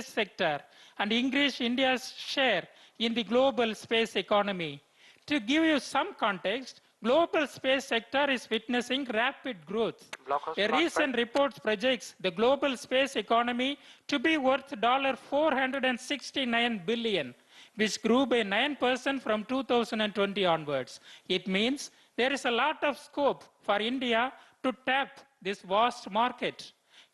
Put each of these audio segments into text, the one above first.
sector and increase India's share in the global space economy. To give you some context, global space sector is witnessing rapid growth. A recent report projects the global space economy to be worth $469 billion, which grew by 9% from 2020 onwards. It means there is a lot of scope for India to tap this vast market.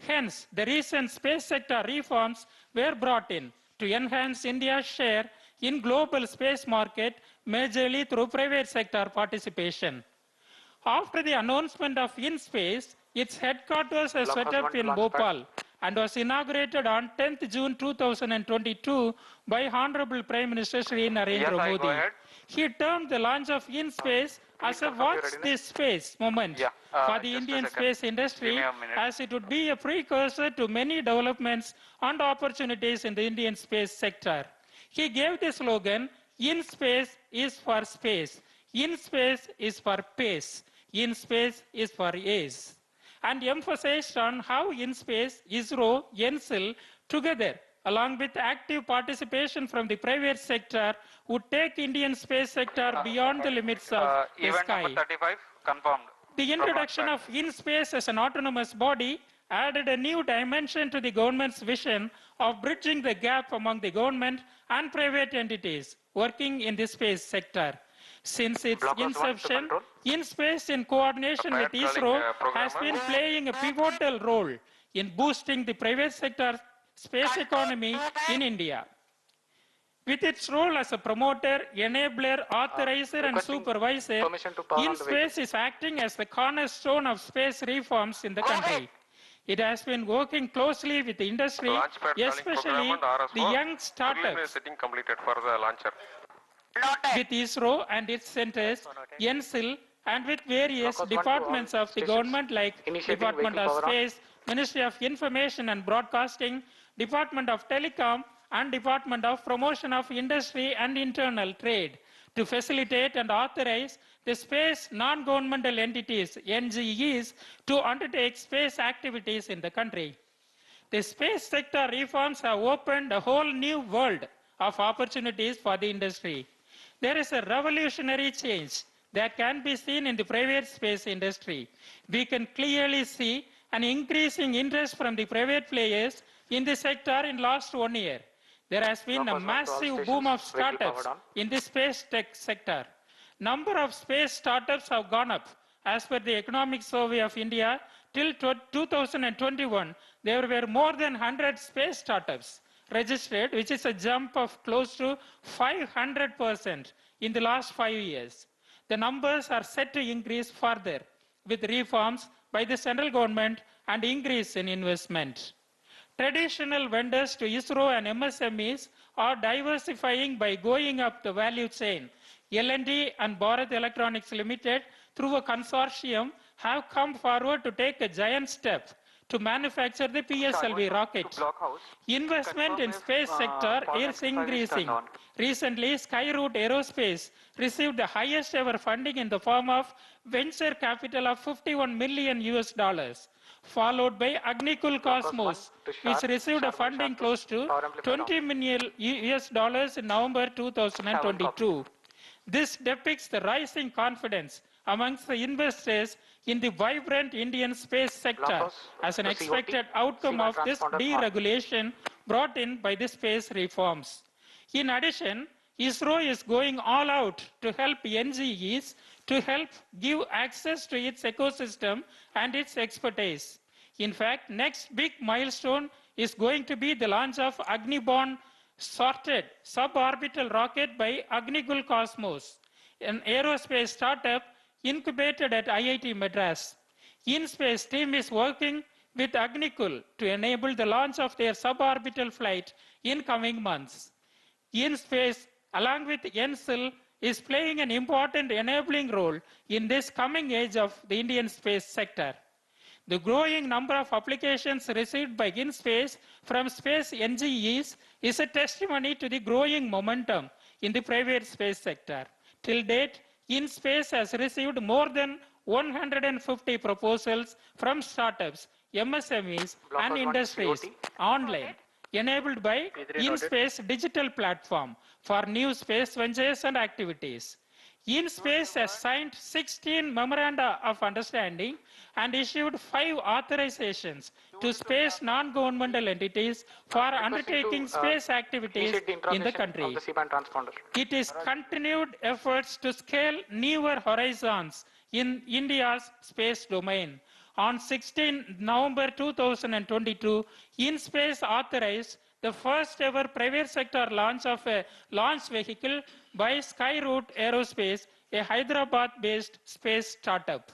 Hence, the recent space sector reforms were brought in to enhance India's share in global space market majorly through private sector participation. After the announcement of InSpace, its headquarters are set up in Bhopal and was inaugurated on 10th June 2022 by Honorable Prime Minister Shri Narendra Modi. He termed the launch of InSpace as a watch this space moment for the Indian space industry, as it would be a precursor to many developments and opportunities in the Indian space sector. He gave the slogan, InSpace is for space, InSpace is for pace, InSpace is for ace, and emphasized on how InSpace, ISRO, NCL together, along with active participation from the private sector, would take Indian space sector beyond the limits of the sky. Number 35, confirmed. The introduction of InSpace as an autonomous body added a new dimension to the government's vision of bridging the gap among the government and private entities working in the space sector. Since its inception, InSpace, in coordination with ISRO, has been playing a pivotal role in boosting the private sector space economy in India. With its role as a promoter, enabler, authorizer, and supervisor, InSpace is acting as the cornerstone of space reforms in the country. It has been working closely with the industry, especially the young startups, with ISRO and its centers, NCL, and with various departments of the government like Department of Space, Ministry of Information and Broadcasting, Department of Telecom, and Department of Promotion of Industry and Internal Trade, to facilitate and authorize the space non-governmental entities, NGEs, to undertake space activities in the country. The space sector reforms have opened a whole new world of opportunities for the industry. There is a revolutionary change that can be seen in the private space industry. We can clearly see an increasing interest from the private players in the sector in last 1 year. There has been a massive boom of startups in the space tech sector. Number of space startups have gone up. As per the Economic Survey of India, till 2021, there were more than 100 space startups registered, which is a jump of close to 500% in the last 5 years. The numbers are set to increase further with reforms by the central government and increase in investment. Traditional vendors to ISRO and MSMEs are diversifying by going up the value chain. L&T and Bharat Electronics Limited, through a consortium, have come forward to take a giant step to manufacture the PSLV rocket. Investment in space sector is increasing. Recently, SKYROOT Aerospace received the highest ever funding in the form of venture capital of $51 million, followed by Agnikul Cosmos, which received a funding close to $20 million in November 2022. This depicts the rising confidence amongst the investors in the vibrant Indian space sector as an expected outcome of this deregulation brought in by the space reforms. In addition, ISRO is going all out to help NGEs to help give access to its ecosystem and its expertise. In fact, next big milestone is going to be the launch of Agni-borne sorted suborbital rocket by Agnikul Cosmos, an aerospace startup incubated at IIT Madras. InSpace team is working with Agnikul to enable the launch of their suborbital flight in coming months. InSpace, along with NCL, is playing an important enabling role in this coming age of the Indian space sector. The growing number of applications received by InSpace from space NGEs is a testimony to the growing momentum in the private space sector. Till date, InSpace has received more than 150 proposals from startups, MSMEs, and industries online. enabled by in-space digital platform for new space ventures and activities. InSpace has signed 16 memoranda of understanding and issued 5 authorizations to space non-governmental entities for undertaking space activities in the country. It is continued efforts to scale newer horizons in India's space domain. On 16 November 2022, InSpace authorized the first ever private sector launch of a launch vehicle by SKYROOT Aerospace, a Hyderabad-based space startup.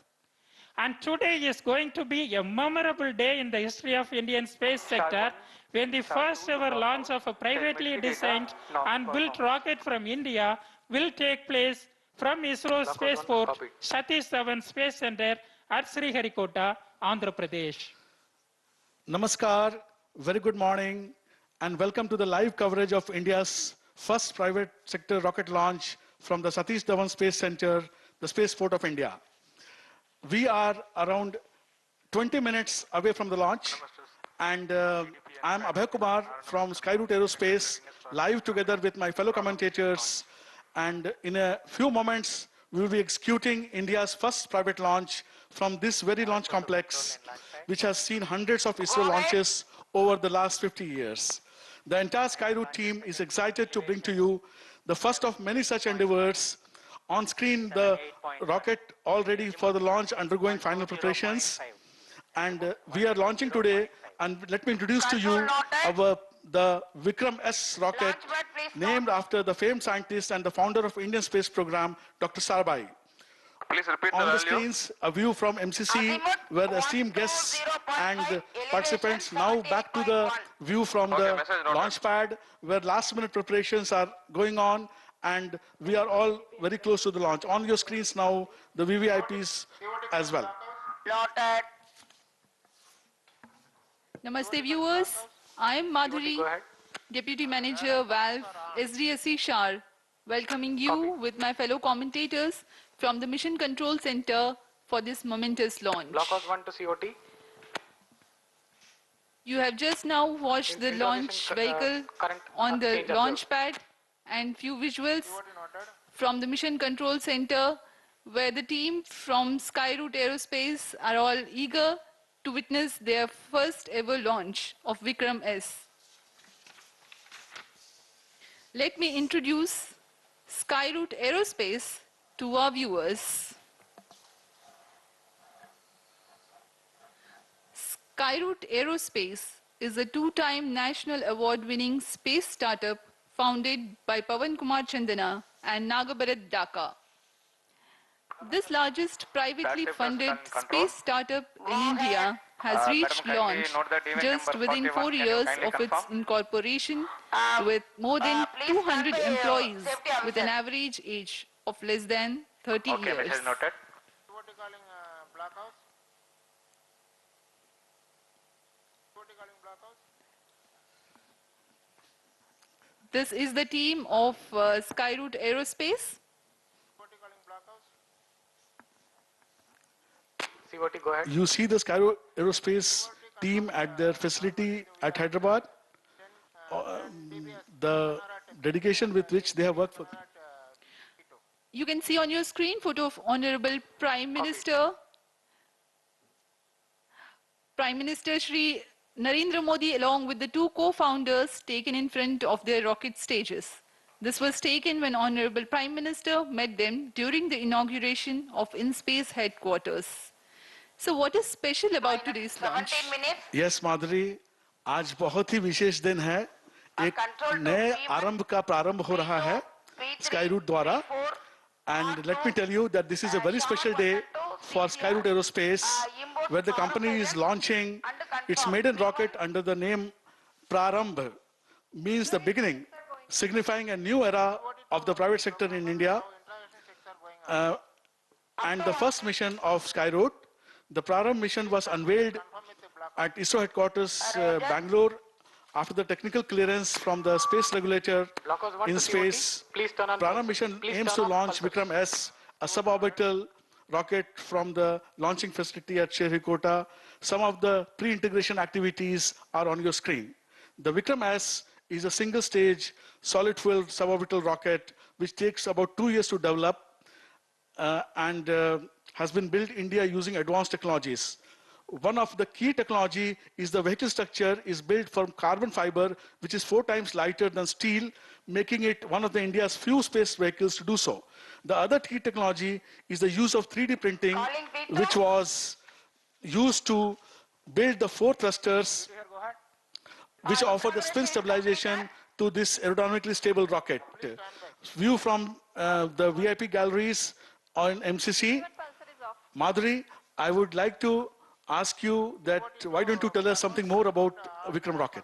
And today is going to be a memorable day in the history of Indian space sector when the first ever launch of a privately designed and built rocket from India will take place from ISRO's spaceport Satish Dhawan Space Center at Sriharikota, Andhra Pradesh. Namaskar, very good morning, and welcome to the live coverage of India's first private sector rocket launch from the Satish Dhawan Space Center, the spaceport of India. We are around 20 minutes away from the launch, and I'm Abhay Kumar from SKYROOT Aerospace, live together with my fellow commentators, and in a few moments, we will be executing India's first private launch from this very launch complex, which has seen hundreds of ISRO launches over the last 50 years. The entire SKYROOT team is excited to bring to you the first of many such endeavors. On screen, the rocket all ready for the launch, undergoing final preparations. And we are launching today, and let me introduce to you the VIKRAM S rocket, named after the famed scientist and the founder of Indian space program, Dr. Sarabhai. Please repeat On the the value. screens, a view from MCC, where esteemed guests and participants. Now back to the view from the launch pad, where last-minute preparations are going on, and we are all very close to the launch. On your screens now, the VVIPs as well. Namaste viewers, I am Madhuri, Deputy Manager Valve SDSC SHAR, welcoming you with my fellow commentators from the Mission Control Center for this momentous launch. Blockhouse 1 to COT. You have just now watched the launch vehicle on the launch pad and few visuals from the Mission Control Center, where the team from SKYROOT Aerospace are all eager to witness their first ever launch of VIKRAM S. Let me introduce SKYROOT Aerospace to our viewers. SKYROOT Aerospace is a two-time national award-winning space startup founded by Pawan Kumar Chandana and Nagabharat Dhaka. This largest privately funded space startup in India has reached launch just within 4 years of its incorporation, with more than 200 employees with an average age of less than 30 years. Message noted. This is the team of SKYROOT Aerospace. COT, go ahead. You see the SKYROOT Aerospace team at their facility at Hyderabad. The dedication with which they have worked for. You can see on your screen photo of Honorable Prime Minister Shri Narendra Modi, along with the two co-founders, taken in front of their rocket stages. This was taken when Honorable Prime Minister met them during the inauguration of InSpace headquarters. So what is special about today's launch? Yes, Madhuri, आज बहुत ही विशेष दिन है. एक नए आरंभ का प्रारंभ हो रहा है SKYROOT द्वारा. And let me tell you that this is a very special day for SKYROOT Aerospace, where the company is launching its maiden rocket under the name PRARMBH, means the beginning, signifying a new era of the private sector in India. And the first mission of SKYROOT, the PRARMBH mission, was unveiled at ISRO headquarters, Bangalore, after the technical clearance from the space regulator in space. PRARMBH mission aims to launch VIKRAM S, a suborbital rocket from the launching facility at Sriharikota. Some of the pre-integration activities are on your screen. The Vikram S is a single-stage solid-fuel suborbital rocket which takes about 2 years to develop and has been built in India using advanced technologies. One of the key technology is the vehicle structure is built from carbon fiber, which is 4 times lighter than steel, making it one of the India's few space vehicles to do so. The other key technology is the use of 3D printing, which was used to build the 4 thrusters, which offer the spin stabilization to this aerodynamically stable rocket. View from the VIP galleries on MCC. Madhuri, I would like to ask you that why don't you tell us something more about Vikram rocket?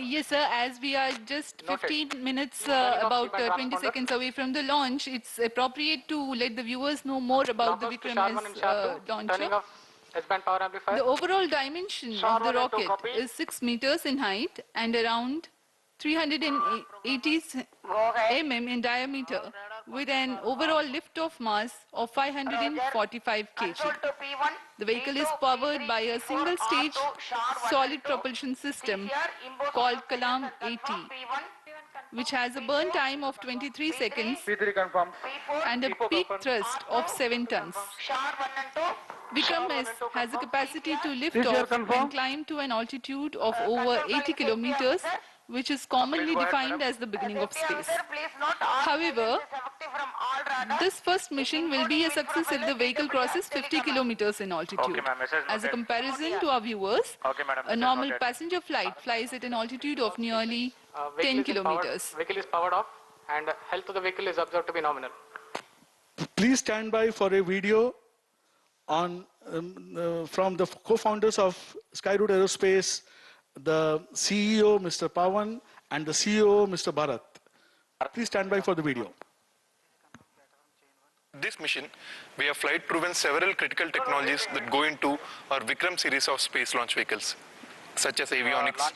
Yes, sir. As we are just 15 minutes, about 20 seconds away from the launch, it's appropriate to let the viewers know more about the Vikram launcher. S-band power amplifier. The overall dimension of the rocket is 6 meters in height and around 380 mm in diameter, with an overall lift-off mass of 545 kg. The vehicle is powered by a single-stage solid propulsion system called Kalam 80, which has a burn time of 23 seconds and a peak thrust of 7 tons. Vikram S has a capacity to lift off and climb to an altitude of over 80 kilometers, which is commonly defined as the beginning of space. However, this first mission will be a success if the vehicle crosses 50 kilometers in altitude. As a comparison to our viewers, a normal passenger flight flies at an altitude of nearly 10 kilometers. Vehicle is powered off and health of the vehicle is observed to be nominal. Please stand by for a video on from the co-founders of Skyroot Aerospace, the CEO, Mr. Pawan, and the CEO, Mr. Bharat. Please stand by for the video. This mission, we have flight proven several critical technologies that go into our Vikram series of space launch vehicles, such as avionics,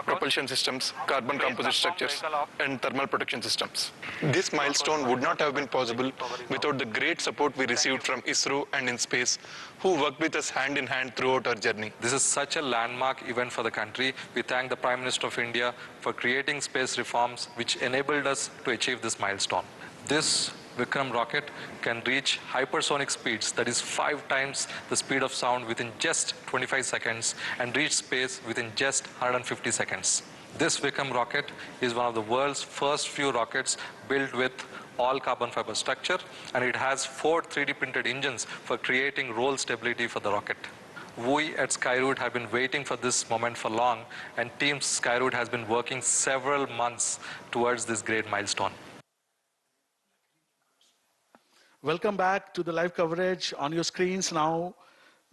propulsion systems, carbon composite structures, and thermal protection systems. This milestone would not have been possible without the great support we received from ISRO and InSpace, who worked with us hand in hand throughout our journey. This is such a landmark event for the country. We thank the Prime Minister of India for creating space reforms which enabled us to achieve this milestone. This Vikram rocket can reach hypersonic speeds, that is 5 times the speed of sound within just 25 seconds and reach space within just 150 seconds. This Vikram rocket is one of the world's first few rockets built with all carbon fiber structure, and it has 4 3D printed engines for creating roll stability for the rocket. We at Skyroot have been waiting for this moment for long, and Team Skyroot has been working several months towards this great milestone. Welcome back to the live coverage. On your screens now,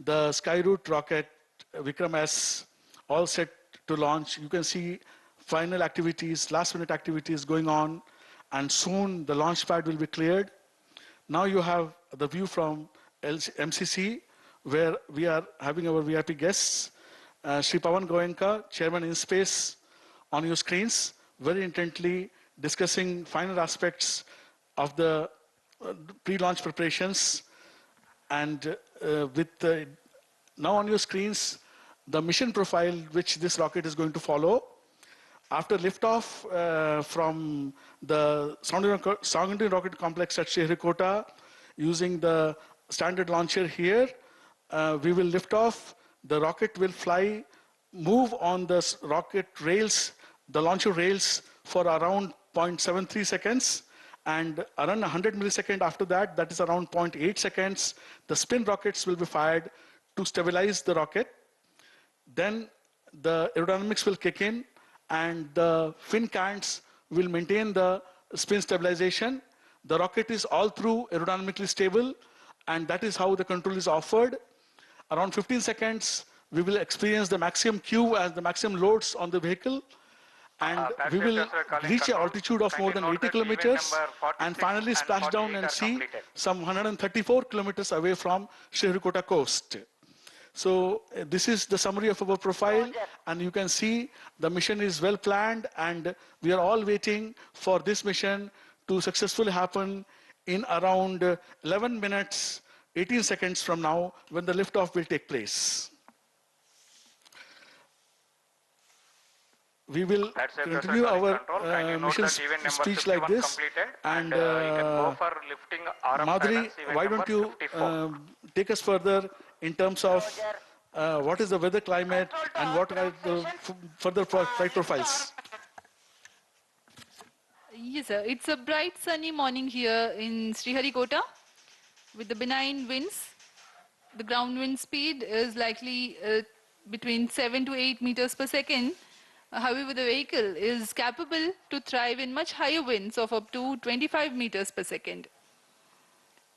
the Skyroot rocket Vikram S, all set to launch. You can see final activities, last-minute activities going on, and soon the launch pad will be cleared. Now you have the view from MCC, where we are having our VIP guests, Sri Pawan Goenka, Chairman InSpace, on your screens, very intently discussing final aspects of the pre-launch preparations. And now on your screens, the mission profile which this rocket is going to follow. After liftoff from the Sounding Rocket Complex at Sriharikota, using the standard launcher here, we will lift off. The rocket will fly, move on the rocket rails, the launcher rails, for around 0.73 seconds. And around 100 milliseconds after that, that is around 0.8 seconds, the spin rockets will be fired to stabilize the rocket. Then the aerodynamics will kick in, and the fin cants will maintain the spin stabilization. The rocket is all through aerodynamically stable, and that is how the control is offered. Around 15 seconds, we will experience the maximum Q as the maximum loads on the vehicle. And we will reach an altitude of more than 80 kilometers and finally splash down and see some 134 kilometers away from Sriharikota coast. So this is the summary of our profile, and you can see the mission is well planned, and we are all waiting for this mission to successfully happen in around 11 minutes, 18 seconds from now, when the liftoff will take place. we will continue our mission speech like this. And Madhuri, why don't you take us further in terms of what is the weather climate and what are the further flight profiles? Yes, sir. It's a bright sunny morning here in Sriharikota with the benign winds. The ground wind speed is likely between 7 to 8 meters per second. However, the vehicle is capable to thrive in much higher winds of up to 25 meters per second.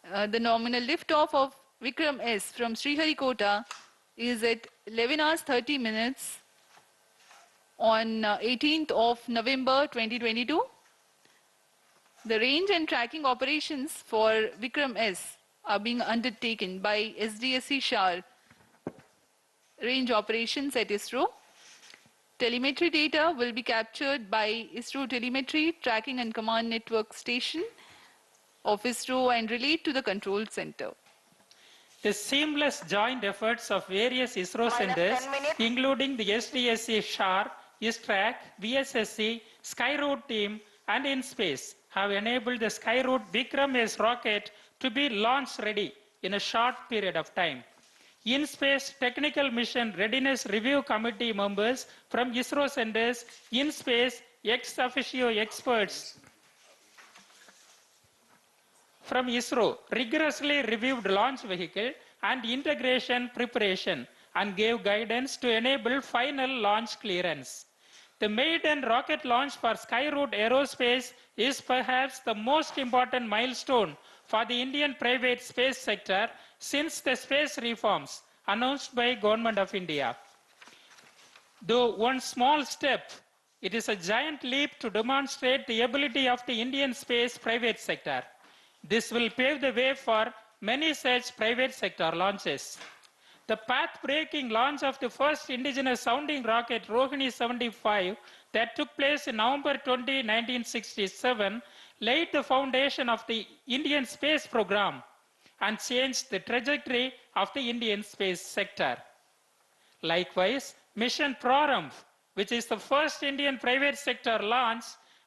The nominal liftoff of Vikram S from Sriharikota is at 11 hours 30 minutes on 18th of November 2022. The range and tracking operations for Vikram S are being undertaken by SDSC SHAR range operations at ISRO. Telemetry data will be captured by ISRO Telemetry Tracking and Command Network Station of ISRO and relayed to the control center. The seamless joint efforts of various ISRO centers, including the SDSC SHAR, ISTRAC, VSSC, SKYROOT team, and InSpace, have enabled the SKYROOT VIKRAM S rocket to be launch ready in a short period of time. InSpace Technical Mission Readiness Review Committee members from ISRO centers, InSpace ex officio experts from ISRO rigorously reviewed launch vehicle and integration preparation and gave guidance to enable final launch clearance. The maiden rocket launch for SKYROOT Aerospace is perhaps the most important milestone for the Indian private space sector since the space reforms announced by Government of India. Though one small step, it is a giant leap to demonstrate the ability of the Indian space private sector. This will pave the way for many such private sector launches. The path-breaking launch of the first indigenous sounding rocket Rohini 75 that took place in November 20, 1967 laid the foundation of the Indian space program and changed the trajectory of the Indian space sector. Likewise, mission PRARMBH, which is the first Indian private sector launch,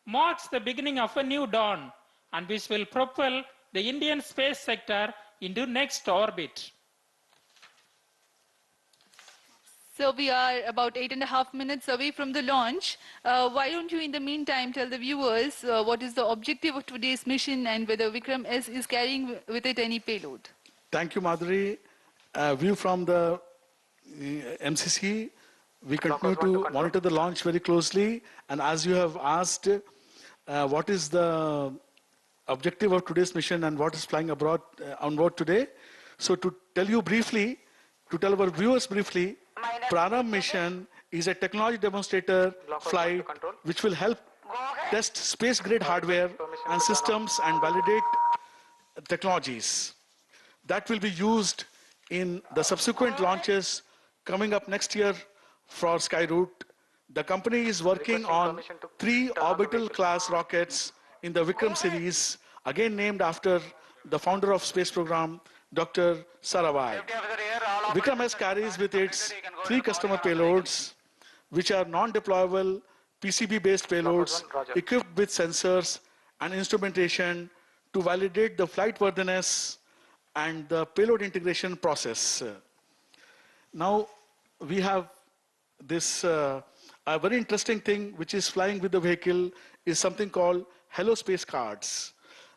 marks the beginning of a new dawn and which will propel the Indian space sector into next orbit. So we are about 8.5 minutes away from the launch. Why don't you in the meantime tell the viewers what is the objective of today's mission and whether Vikram S is carrying with it any payload? Thank you, Madhuri. View from the MCC, we continue to monitor the launch very closely. And as you have asked, what is the objective of today's mission and what is flying abroad on board today? So to tell you briefly, to tell our viewers briefly, PRARMBH mission is a technology demonstrator flight which will help test space-grade hardware and systems and validate technologies that will be used in the subsequent launches coming up next year for SKYROOT. The company is working on 3 orbital class rockets in the Vikram series, again named after the founder of space program, Dr. Sarabhai. Vikram S carries with its 3 customer payloads, which are non-deployable PCB-based payloads equipped with sensors and instrumentation to validate the flight worthiness and the payload integration process. Now, we have this a very interesting thing which is flying with the vehicle is something called Hello Space cards.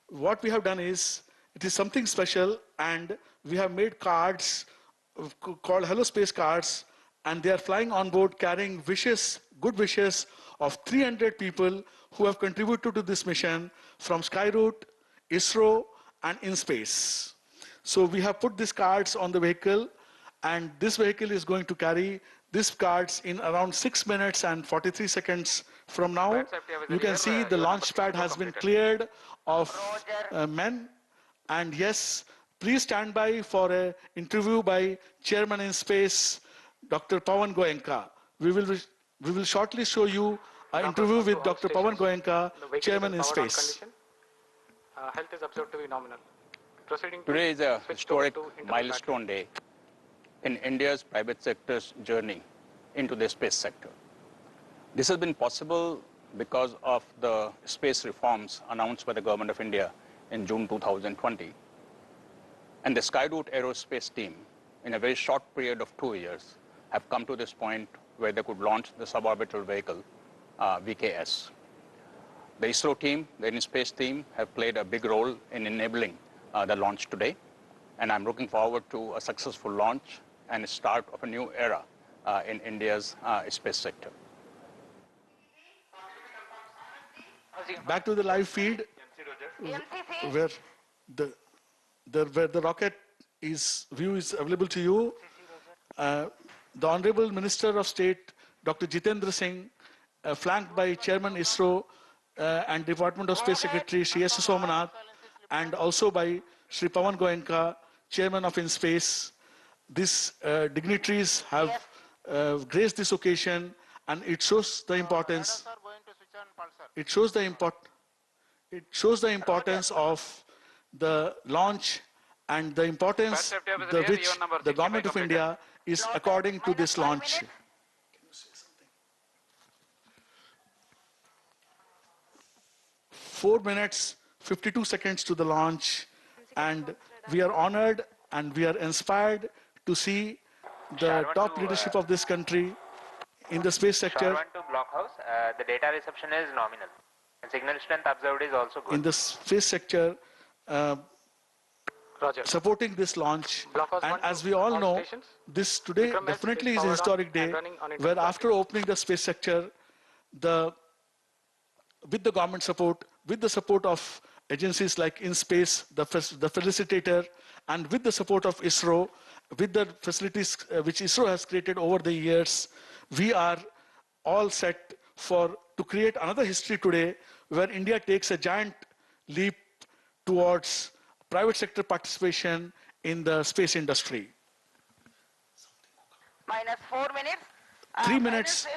What we have done is, it is something special, and we have made cards called Hello Space cards, and they are flying on board carrying wishes, good wishes of 300 people who have contributed to this mission from SKYROOT, ISRO, and InSpace. So we have put these cards on the vehicle, and this vehicle is going to carry these cards in around 6 minutes and 43 seconds from now. You can see the launch pad has been cleared of men. And yes, please stand by for an interview by Chairman InSpace, Dr. Pawan Goenka. We will shortly show you an interview with Dr. Pawan Goenka, Chairman InSpace. Health is observed to be nominal. Today is a historic milestone day in India's private sector's journey into the space sector. This has been possible because of the space reforms announced by the Government of India in June 2020. And the SKYROOT aerospace team, in a very short period of 2 years, have come to this point where they could launch the suborbital vehicle, VKS. The ISRO team, the Indian space team, have played a big role in enabling the launch today. And I'm looking forward to a successful launch and a start of a new era in India's space sector. Back to the live feed, where the rocket view is available to you. The Honorable Minister of State, Dr. Jitendra Singh, flanked by Chairman ISRO and Department of Space Secretary Shri S. Somanath, and also by Shri Pawan Goenka, Chairman of InSpace. These dignitaries have graced this occasion, and it shows the importance. It shows the importance of the launch and the importance which the Government of India is according to this launch. 4 minutes, 52 seconds to the launch, and we are honored and we are inspired to see the top leadership of this country in the space sector. SHAR 1 to blockhouse, the data reception is nominal. And signal strength observed is also good. In the space sector, Roger. supporting this launch. Blockhouse And 1 as to we all all know, stations. this today VIKRAM definitely is a powered on historic day, and running on its where own after opening the space sector, with the government support, with the support of agencies like InSpace, the facilitator, and with the support of ISRO, with the facilities which ISRO has created over the years, we are all set to create another history today, where India takes a giant leap towards private sector participation in the space industry. Minus 4 minutes. 3 minutes,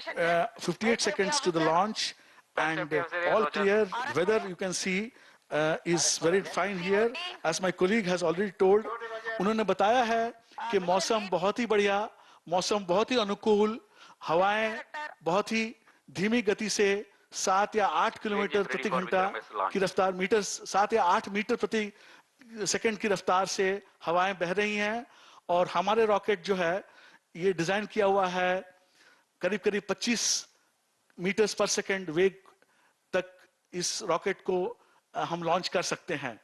58 seconds to the launch, and all clear. Weather, you can see, is very fine here. As my colleague has already told, उन्होंने बताया है कि मौसम बहुत ही बढ़िया, मौसम बहुत ही अनुकूल, हवाएं बहुत ही धीमी गति से 7 या 8 किलोमीटर प्रति घंटा की रफ्तार, 7 या 8 मीटर प्रति सेकंड की रफ्तार से हवाएं बह रही हैं, और हमारे रॉकेट जो है ये डिजाइन किया हुआ है करीब करीब 25 मीटर्स पर सेकंड वेग तक इस रॉकेट को हम लॉन्च कर सकते हैं।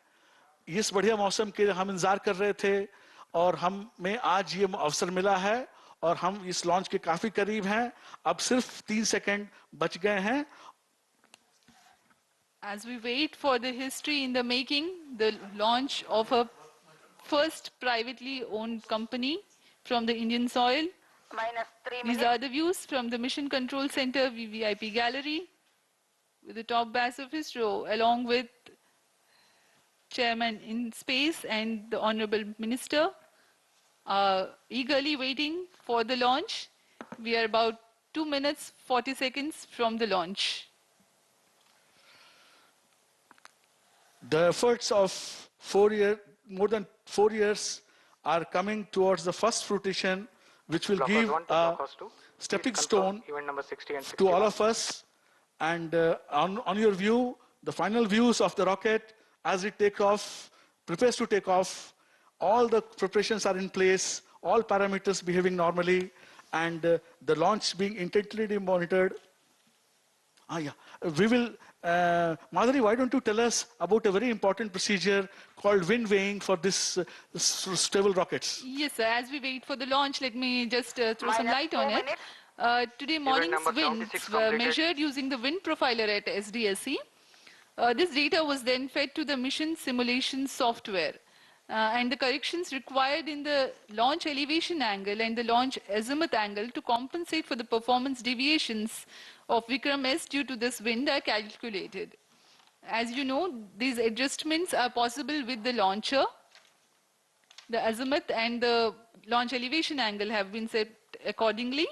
इस बढ़िया मौसम के हम इंतजार कर रहे थे, और हमें आज ये अवसर मिला है, और हम इस लॉन्च के काफी करीब हैं। अब सिर्फ 3 सेकंड बच गए हैं। As we wait for the history in the making, the launch of a first privately owned company from the Indian soil. Minus 3 These minutes. are the views from the Mission Control Center VVIP Gallery with the top brass of ISRO, along with Chairman InSpace and the Honorable Minister, eagerly waiting for the launch. We are about 2 minutes 40 seconds from the launch. The efforts of more than 4 years are coming towards the first fruition, which will give a stepping stone to all of us. And on your view, the final views of the rocket as it prepares to take off, all the preparations are in place, all parameters behaving normally, and the launch being intently monitored. We will, Madhuri, why don't you tell us about a very important procedure called wind weighing for this stable rockets? Yes, sir. As we wait for the launch, let me just throw some Minus light 4 on it. minutes. Today morning's number winds 76 were completed. measured using the wind profiler at SDSC. This data was then fed to the mission simulation software. And the corrections required in the launch elevation angle and the launch azimuth angle to compensate for the performance deviations of VIKRAM S due to this wind are calculated. As you know, these adjustments are possible with the launcher. The azimuth and the launch elevation angle have been set accordingly.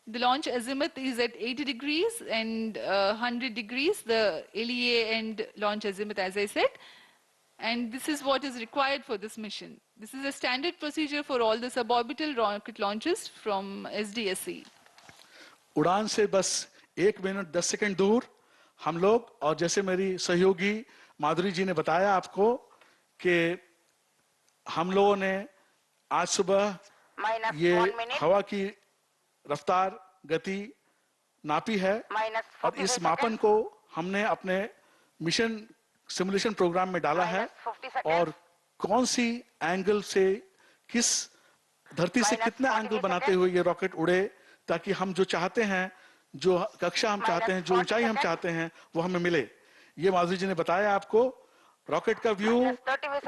The launch azimuth is at 80 degrees and 100 degrees, the LEA and launch azimuth, as I said. And this is what is required for this mission. This is a standard procedure for all the suborbital rocket launches from SDSC. उड़ान से बस 1 minute 10 second दूर हम लोग, और जैसे मेरी सहयोगी माधुरी जी ने बताया आपको कि हम लोगों ने आज सुबह ये -1 minute. हवा की रफ्तार गति नापी है, और इस -45 मापन seconds. को हमने अपने मिशन सिमुलेशन प्रोग्राम में डाला है, -50 seconds. और कौन सी एंगल से किस धरती से कितना एंगल बनाते हुए ये रॉकेट उड़े, ताकि हम जो चाहते हैं, जो कक्षा हम चाहते हैं, जो ऊंचाई हम चाहते हैं, वो हमें मिले। ये माधुरी जी ने बताया आपको। रॉकेट का व्यू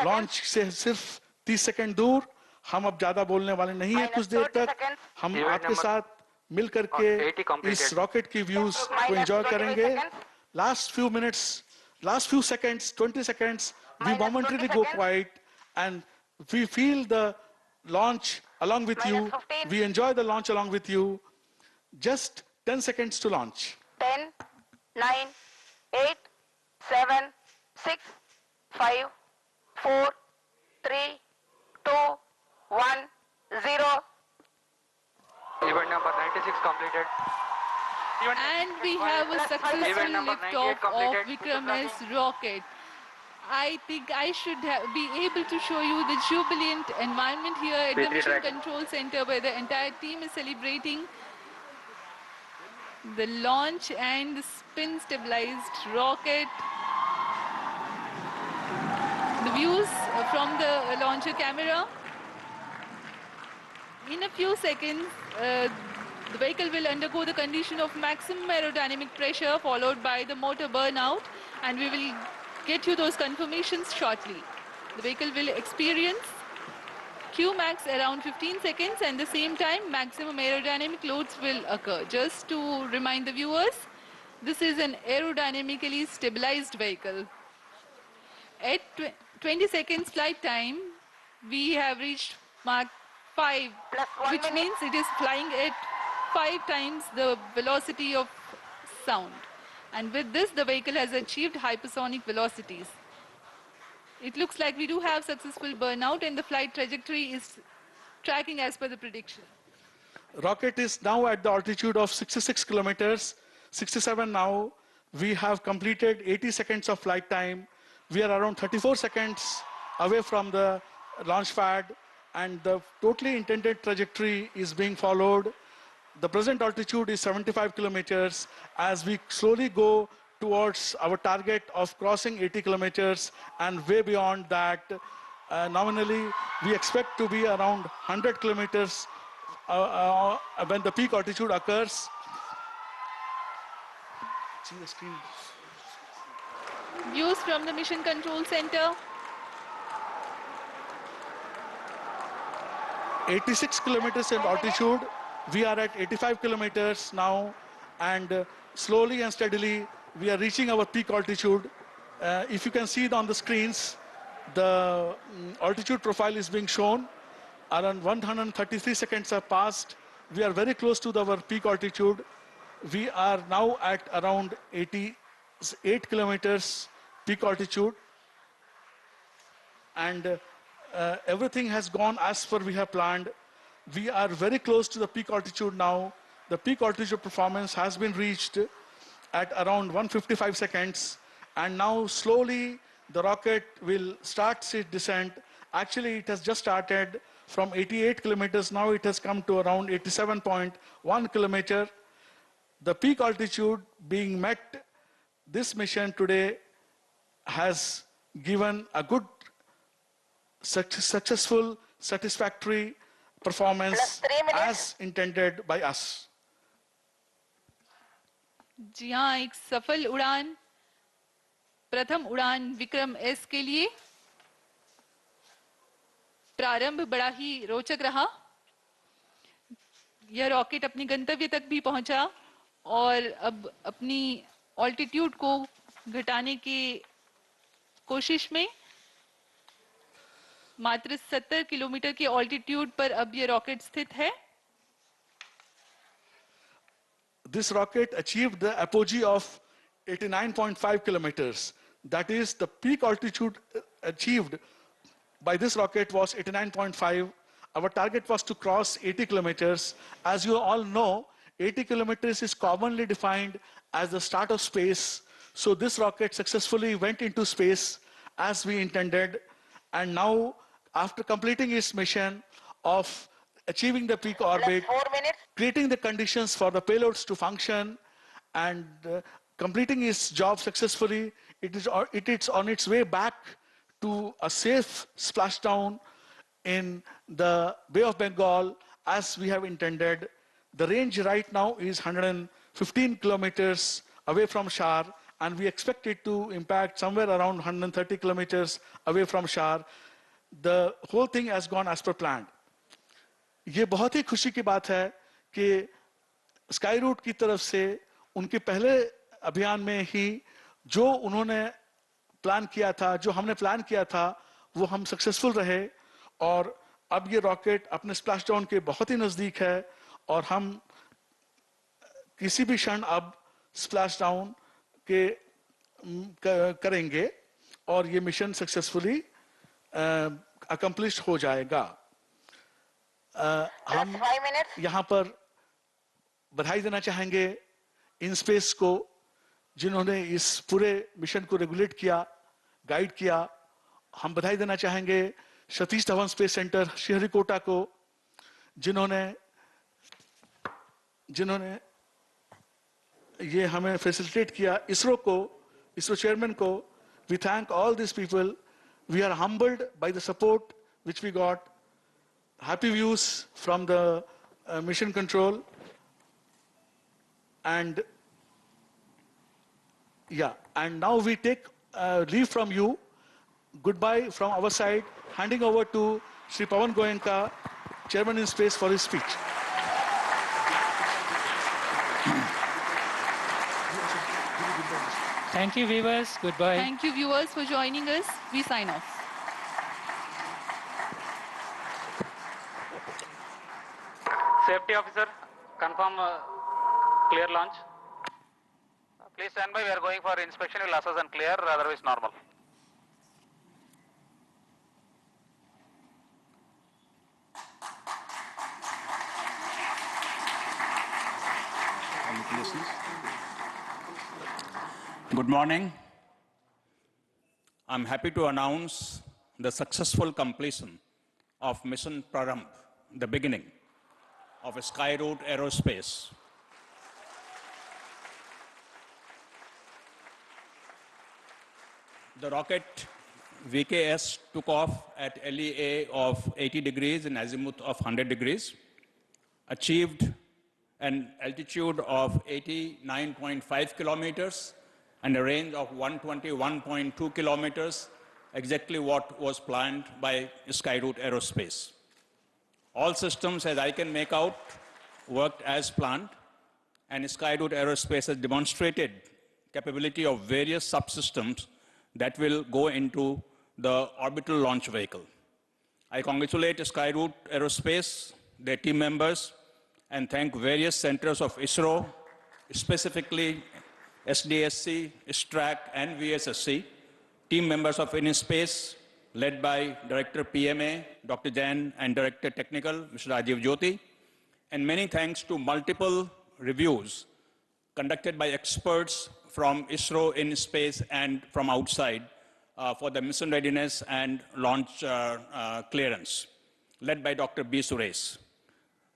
लॉन्च से सिर्फ 30 सेकंड दूर। हम अब ज्यादा बोलने वाले नहीं है, कुछ देर तक हम आपके साथ मिल करके इस रॉकेट की व्यूज को एंजॉय करेंगे। Last few minutes, last few seconds, 20 seconds, we momentarily go quiet and we feel the launch along with you. We enjoy the launch along with you. Just 10 seconds to launch. 10, 9, 8, 7, 6, 5, 4, 3, 2, 1, 0. Event number 96 completed. And we have a successful Event number liftoff 98 completed. of VIKRAM S rocket. I think I should be able to show you the jubilant environment here at the P3 Mission track. Control Center, where the entire team is celebrating the launch and the spin stabilized rocket. The views from the launcher camera. In a few seconds, the vehicle will undergo the condition of maximum aerodynamic pressure, followed by the motor burnout, and we will get you those confirmations shortly. The vehicle will experience Qmax around 15 seconds, and at the same time maximum aerodynamic loads will occur. Just to remind the viewers, this is an aerodynamically stabilized vehicle. At 20 seconds flight time, we have reached Mach 5, which means it is flying at 5 times the velocity of sound. And with this, the vehicle has achieved hypersonic velocities. It looks like we do have successful burnout, and the flight trajectory is tracking as per the prediction. Rocket is now at the altitude of 66 kilometers, 67 now. We have completed 80 seconds of flight time. We are around 34 seconds away from the launch pad, and the totally intended trajectory is being followed. The present altitude is 75 kilometers. As we slowly go towards our target of crossing 80 kilometers and way beyond that, nominally we expect to be around 100 kilometers when the peak altitude occurs. See the screen. Views from the Mission Control Center. 86 kilometers in altitude. We are at 85 kilometers now, and slowly and steadily we are reaching our peak altitude. If you can see it on the screens, the altitude profile is being shown. Around 133 seconds have passed. We are very close to our peak altitude. We are now at around 88 kilometers peak altitude, and everything has gone as per we have planned. We are very close to the peak altitude now. The peak altitude performance has been reached at around 155 seconds, and now slowly the rocket will start its descent. Actually, it has just started from 88 kilometers. Now it has come to around 87.1 kilometer. The peak altitude being met, this mission today has given a good, successful, satisfactory performance as intended by us. जी हाँ, एक सफल उड़ान, प्रथम उड़ान Vikram S के लिए प्रारंभ बड़ा ही रोचक रहा। यह रॉकेट अपने गंतव्य तक भी पहुंचा और अब अपनी ऑल्टीट्यूड को घटाने की कोशिश में मात्र 70 किलोमीटर की ऑल्टीट्यूड पर अब ये रॉकेट स्थित है। This rocket achieved the apogee of 89.5 kilometers. That is, the peak altitude achieved by this rocket was 89.5. Our target was to cross 80 kilometers. As you all know, 80 kilometers is commonly defined as the start of space. So this rocket successfully went into space as we intended. And now, after completing its mission of achieving the peak orbit, 4 minutes. creating the conditions for the payloads to function, and completing its job successfully, it is on its way back to a safe splashdown in the Bay of Bengal as we have intended. The range right now is 115 kilometers away from SHAR, and we expect it to impact somewhere around 130 kilometers away from SHAR. The whole thing has gone as per planned. ये बहुत ही खुशी की बात है कि sky root की तरफ से उनके पहले अभियान में ही जो उन्होंने प्लान किया था, जो हमने प्लान किया था, वो हम सक्सेसफुल रहे और अब ये रॉकेट अपने स्प्लैश डाउन के बहुत ही नजदीक है और हम किसी भी क्षण अब स्प्लैश डाउन के करेंगे और ये मिशन सक्सेसफुली अकम्प्लिश हो जाएगा। हम यहाँ पर बधाई देना चाहेंगे इन स्पेस को जिन्होंने इस पूरे मिशन को रेगुलेट किया, गाइड किया। हम बधाई देना चाहेंगे सतीश धवन स्पेस सेंटर श्रीहरिकोटा को जिन्होंने ये हमें फैसिलिटेट किया। इसरो को, इसरो चेयरमैन को, we thank all these people. We are humbled by the support which we got. Happy views from the mission control. And yeah, and now we take leave from you. Goodbye from our side, handing over to Sri Pawan Goenka, Chairman in Space, for his speech. Thank you, viewers. Goodbye. Thank you, viewers, for joining us. We sign off. Safety officer, confirm clear launch. Please stand by. We are going for inspection. Will assess and clear, otherwise normal. Good morning. I'm happy to announce the successful completion of mission PRARMBH, the beginning of SKYROOT Aerospace. The rocket VKS took off at LEA of 80 degrees and azimuth of 100 degrees, achieved an altitude of 89.5 kilometers and a range of 121.2 kilometers, exactly what was planned by SKYROOT Aerospace. All systems, as I can make out, worked as planned, and SKYROOT Aerospace has demonstrated capability of various subsystems that will go into the orbital launch vehicle. I congratulate SKYROOT Aerospace, their team members, and thank various centers of ISRO, specifically SDSC, STRAC, and VSSC, team members of InSpace, led by Director PMA, Dr. Jain, and Director Technical, Mr. Rajiv Jyoti. And many thanks to multiple reviews conducted by experts from ISRO, InSpace, and from outside for the mission readiness and launch clearance, led by Dr. B. Suresh.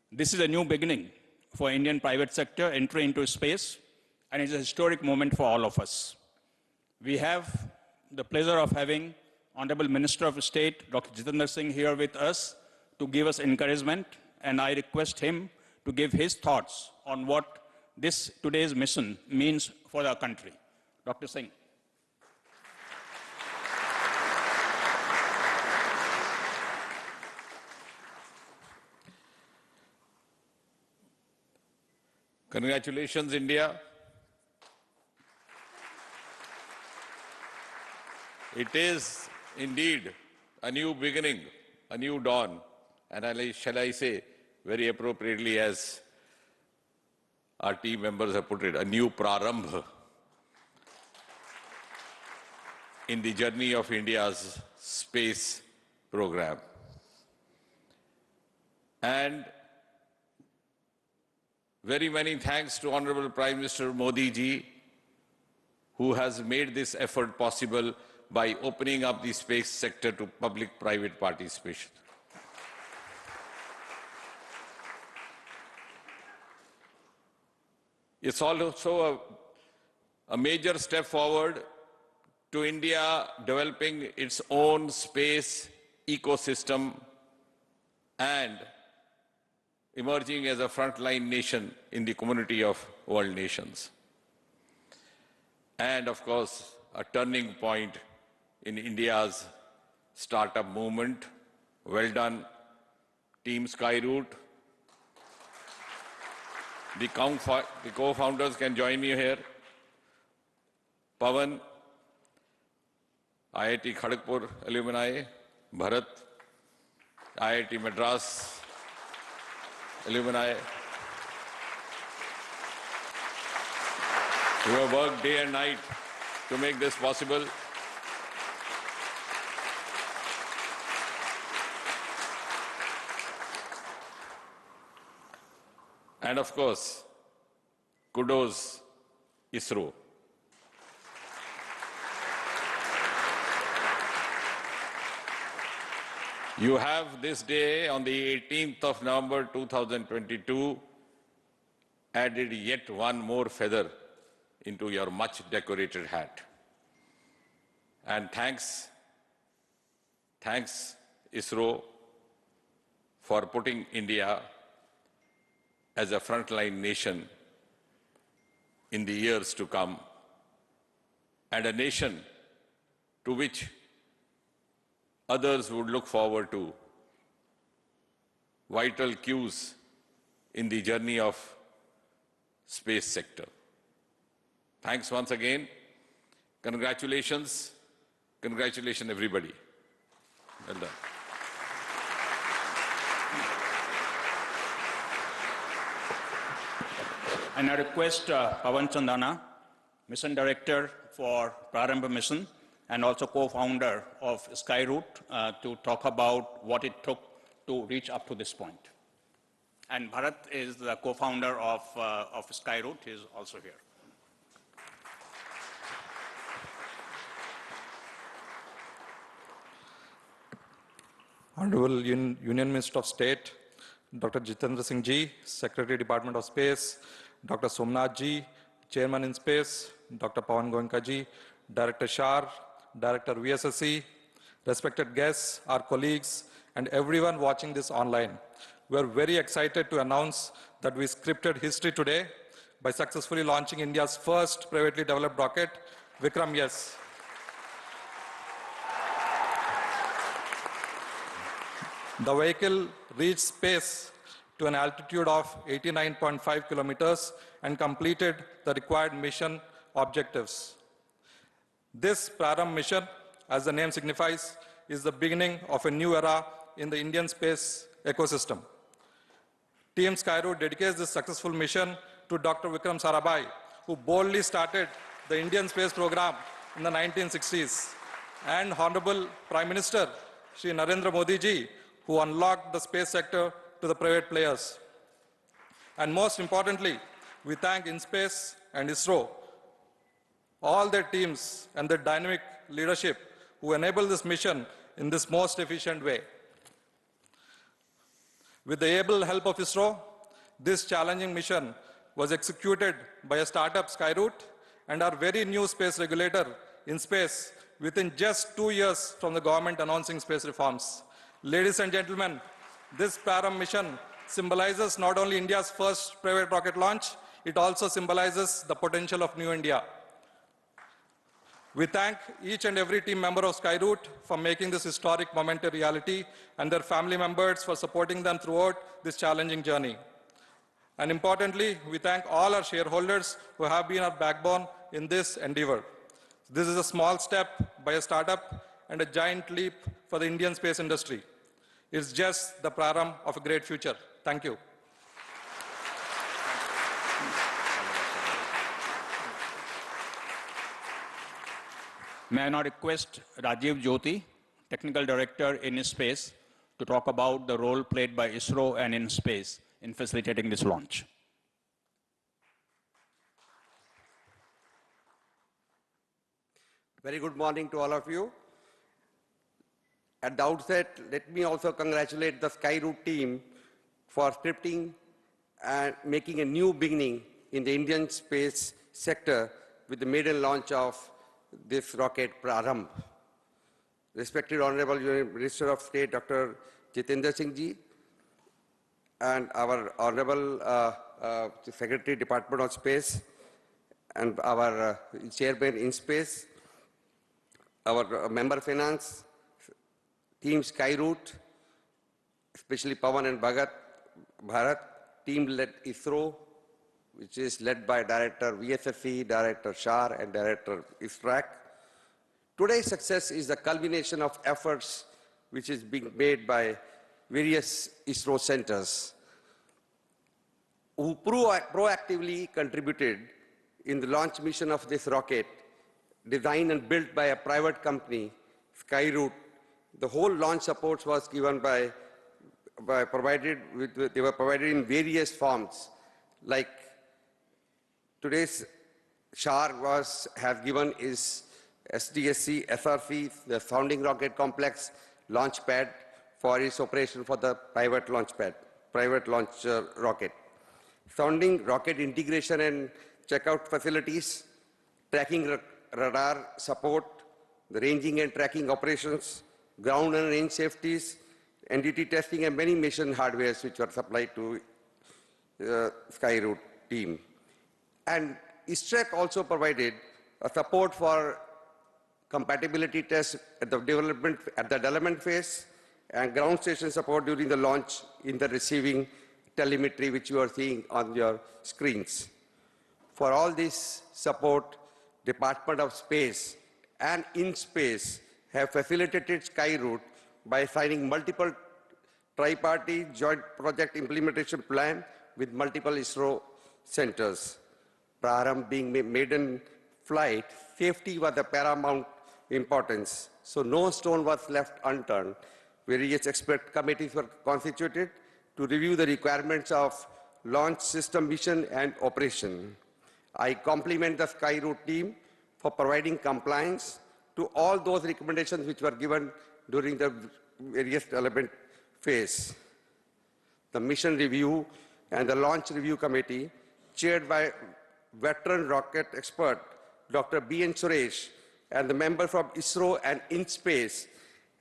This is a new beginning for Indian private sector entry into space, and it's a historic moment for all of us. We have the pleasure of having Honorable Minister of State, Dr. Jitendra Singh, here with us to give us encouragement, and I request him to give his thoughts on what today's mission means for our country. Dr. Singh. Congratulations, India. It is indeed a new beginning, a new dawn, and shall I say, very appropriately as our team members have put it, a new PRARMBH in the journey of India's space program. And Very many thanks to Honorable Prime Minister Modi ji, who has made this effort possible by opening up the space sector to public-private participation. It's also a major step forward to India developing its own space ecosystem and emerging as a frontline nation in the community of world nations. And of course, a turning point in India's startup movement. Well done, Team SKYROOT. The co-founders can join me here. Pawan, IIT Kharagpur alumni, Bharat, IIT Madras alumni, who have worked day and night to make this possible. And of course, kudos ISRO. You have this day, on the 18th of November 2022, added yet one more feather into your much decorated hat. And thanks ISRO for putting India as a frontline nation in the years to come, and a nation to which others would look forward to, vital cues in the journey of space sector. Thanks once again. Congratulations. Congratulations, everybody. Well done. And I request Pawan Chandana, Mission Director for PRARMBH Mission and also co-founder of SKYROOT, to talk about what it took to reach up to this point. And Bharat is the co-founder of SKYROOT. He is also here. Honorable Union Minister of State, Dr. Jitendra Singh Ji, Secretary, Department of Space, Dr. Somnath Ji, Chairman in Space, Dr. Pawan Goenka Ji, Director SHAR, Director VSSC, respected guests, our colleagues, and everyone watching this online. We are very excited to announce that we scripted history today by successfully launching India's first privately developed rocket, VIKRAM. Yes. The vehicle reached space to an altitude of 89.5 kilometers and completed the required mission objectives. This PRARMBH mission, as the name signifies, is the beginning of a new era in the Indian space ecosystem. Team SKYROOT dedicates this successful mission to Dr. Vikram Sarabhai, who boldly started the Indian space program in the 1960s, and Honorable Prime Minister Shri Narendra Modi ji, who unlocked the space sector to the private players. And most importantly, we thank InSpace and ISRO, all their teams and their dynamic leadership who enable this mission in this most efficient way. With the able help of ISRO, this challenging mission was executed by a startup, SKYROOT, and our very new space regulator, InSpace, within just 2 years from the government announcing space reforms. Ladies and gentlemen, this PRARMBH mission symbolizes not only India's first private rocket launch, it also symbolizes the potential of New India. We thank each and every team member of SKYROOT for making this historic moment a reality, and their family members for supporting them throughout this challenging journey. And importantly, we thank all our shareholders who have been our backbone in this endeavor. This is a small step by a startup and a giant leap for the Indian space industry. It's just the prarambh of a great future. Thank you. May I now request Rajiv Jyoti, Technical Director in InSpace, to talk about the role played by ISRO and InSpace in facilitating this launch. Very good morning to all of you. At the outset, let me also congratulate the SKYROOT team for scripting and making a new beginning in the Indian space sector with the maiden launch of this rocket, PRARMBH. Respected Honorable Minister of State, Dr. Jitendra Singh Ji, and our Honorable Secretary, Department of Space, and our Chairman in Space, our Member Finance, Team SKYROOT, especially Pawan and Bharat, team led ISRO, which is led by Director VSSC, Director SHAR, and Director ISRAC. Today's success is the culmination of efforts which is being made by various ISRO centers who proactively contributed in the launch mission of this rocket, designed and built by a private company, SKYROOT. The whole launch support was given they were provided in various forms, like today's SHAR has given is SDSC, SRC, the Sounding Rocket Complex launch pad for its operation for the private launch rocket. Sounding rocket integration and checkout facilities, tracking radar support, the ranging and tracking operations, ground and range safeties, NDT testing, and many mission hardwares which were supplied to SKYROOT team. And ISRAC also provided a support for compatibility tests at the development phase, and ground station support during the launch in the receiving telemetry which you are seeing on your screens. For all this support, Department of Space and InSpace have facilitated SKYROOT by signing multiple tripartite joint project implementation plan with multiple ISRO centers. PRARMBH being maiden flight, safety was the paramount importance, so no stone was left unturned. Various expert committees were constituted to review the requirements of launch system mission and operation. I compliment the SKYROOT team for providing compliance to all those recommendations which were given during the various development phase. The mission review and the launch review committee, chaired by veteran rocket expert Dr. B.N. Suresh, and the member from ISRO and InSpace,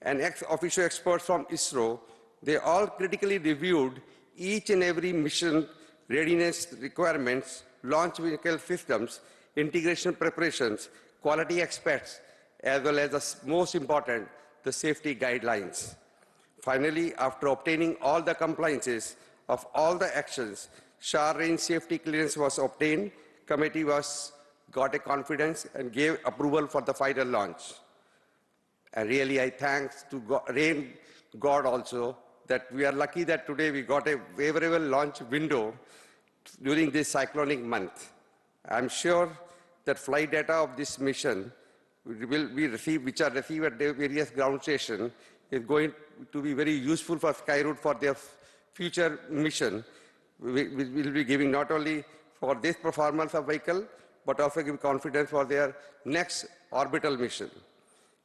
and ex-officio experts from ISRO, they all critically reviewed each and every mission readiness requirements, launch vehicle systems, integration preparations, quality aspects, as well as the most important, the safety guidelines. Finally, after obtaining all the compliances of all the actions, SHAR range safety clearance was obtained. Committee got a confidence and gave approval for the final launch. And really, I thanks to Rain God also that we are lucky that today we got a favorable launch window during this cyclonic month. I'm sure that flight data of this mission which are received at the various ground stations, is going to be very useful for SKYROOT for their future mission. We will be giving not only for this performance of vehicle, but also give confidence for their next orbital mission.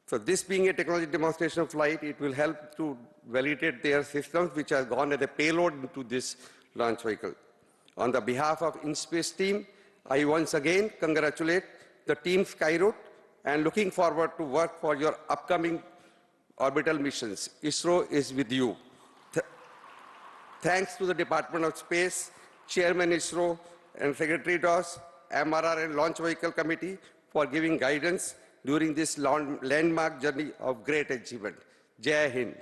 So this being a technology demonstration flight, it will help to validate their systems which have gone as a payload into this launch vehicle. On the behalf of InSpace team, I once again congratulate the team SKYROOT and looking forward to work for your upcoming orbital missions. ISRO is with you. Thanks to the Department of Space, Chairman ISRO and Secretary DOS, MRR and Launch Vehicle Committee for giving guidance during this landmark journey of great achievement. Jai Hind.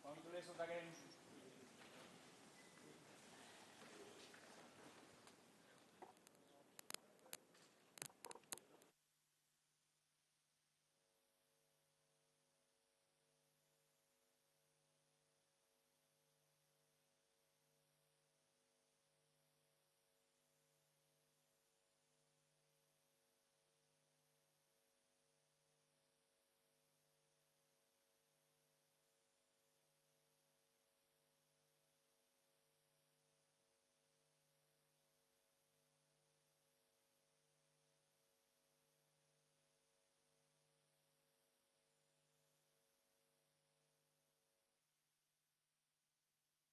Congratulations again.